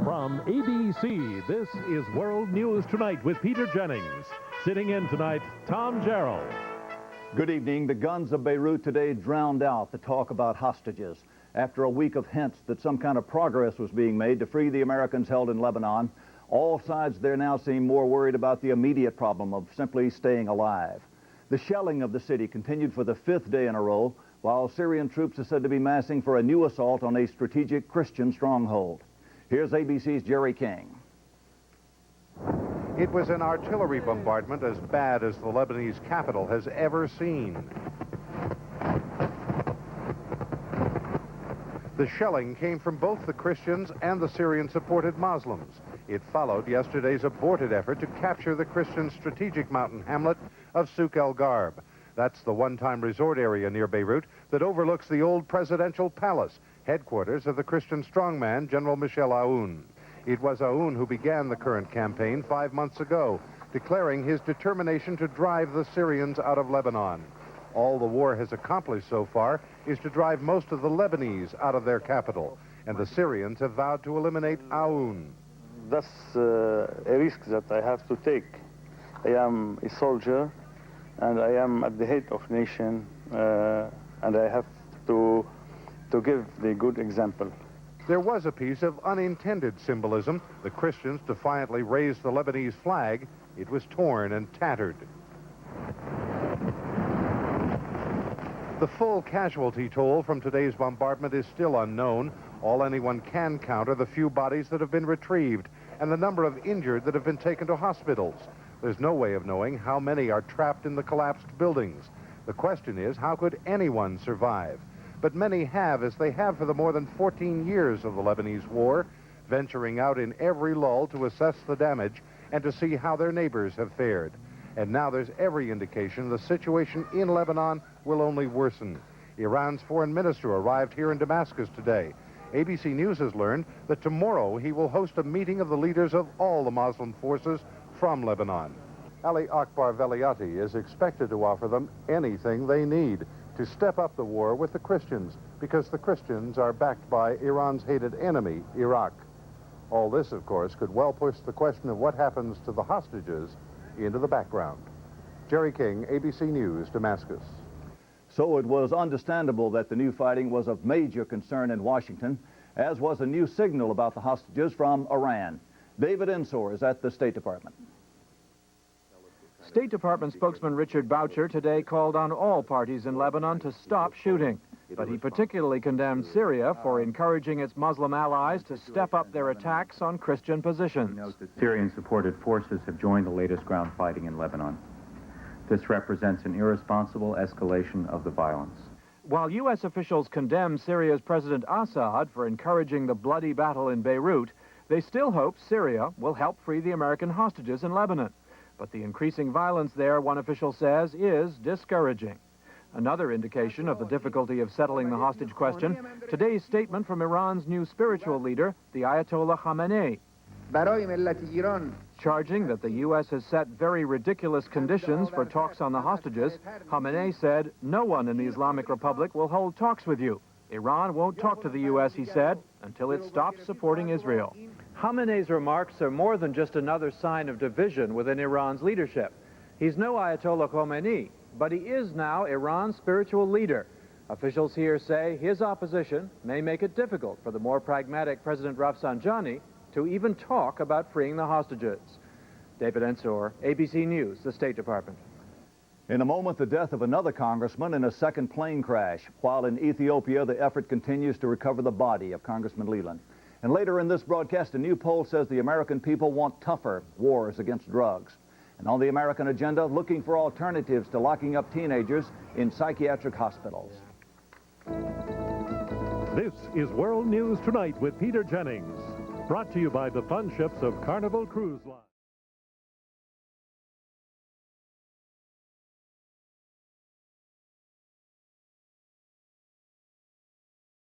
From ABC, this is World News Tonight with Peter Jennings. Sitting in tonight, Tom Jarrell. Good evening. The guns of Beirut today drowned out the talk about hostages. After a week of hints that some kind of progress was being made to free the Americans held in Lebanon, all sides there now seem more worried about the immediate problem of simply staying alive. The shelling of the city continued for the 5th day in a row, while Syrian troops are said to be massing for a new assault on a strategic Christian stronghold. Here's ABC's Jerry King. It was an artillery bombardment as bad as the Lebanese capital has ever seen. The shelling came from both the Christians and the Syrian-supported Muslims. It followed yesterday's aborted effort to capture the Christian strategic mountain hamlet of Souk el-Garb. That's the one-time resort area near Beirut that overlooks the old presidential palace, headquarters of the Christian strongman, General Michel Aoun. It was Aoun who began the current campaign 5 months ago, declaring his determination to drive the Syrians out of Lebanon. All the war has accomplished so far is to drive most of the Lebanese out of their capital, and the Syrians have vowed to eliminate Aoun. That's a risk that I have to take. I am a soldier, and I am at the head of nation, and I have to give the good example. There was a piece of unintended symbolism. The Christians defiantly raised the Lebanese flag. It was torn and tattered. The full casualty toll from today's bombardment is still unknown. All anyone can count are the few bodies that have been retrieved and the number of injured that have been taken to hospitals. There's no way of knowing how many are trapped in the collapsed buildings. The question is, how could anyone survive? But many have, as they have for the more than 14 years of the Lebanese war, venturing out in every lull to assess the damage and to see how their neighbors have fared. And now there's every indication the situation in Lebanon will only worsen. Iran's foreign minister arrived here in Damascus today. ABC News has learned that tomorrow he will host a meeting of the leaders of all the Muslim forces from Lebanon. Ali Akbar Veliati is expected to offer them anything they need to step up the war with the Christians, because the Christians are backed by Iran's hated enemy, Iraq. All this, of course, could well push the question of what happens to the hostages into the background. Jerry King, ABC News, Damascus. So it was understandable that the new fighting was of major concern in Washington, as was a new signal about the hostages from Iran. David Ensor is at the State Department. State Department spokesman Richard Boucher today called on all parties in Lebanon to stop shooting, but he particularly condemned Syria for encouraging its Muslim allies to step up their attacks on Christian positions. Syrian-supported forces have joined the latest ground fighting in Lebanon. This represents an irresponsible escalation of the violence. While U.S. officials condemn Syria's President Assad for encouraging the bloody battle in Beirut, they still hope Syria will help free the American hostages in Lebanon. But the increasing violence there, one official says, is discouraging. Another indication of the difficulty of settling the hostage question, today's statement from Iran's new spiritual leader, the Ayatollah Khamenei, charging that the U.S. has set very ridiculous conditions for talks on the hostages. Khamenei said, "No one in the Islamic Republic will hold talks with you. Iran won't talk to the U.S., he said, until it stops supporting Israel." Khamenei's remarks are more than just another sign of division within Iran's leadership. He's no Ayatollah Khomeini, but he is now Iran's spiritual leader. Officials here say his opposition may make it difficult for the more pragmatic President Rafsanjani to even talk about freeing the hostages. David Ensor, ABC News, the State Department. In a moment, the death of another congressman in a second plane crash, while in Ethiopia, the effort continues to recover the body of Congressman Leland. And later in this broadcast, a new poll says the American people want tougher wars against drugs. And on the American agenda, looking for alternatives to locking up teenagers in psychiatric hospitals. This is World News Tonight with Peter Jennings. Brought to you by the fun ships of Carnival Cruise Line.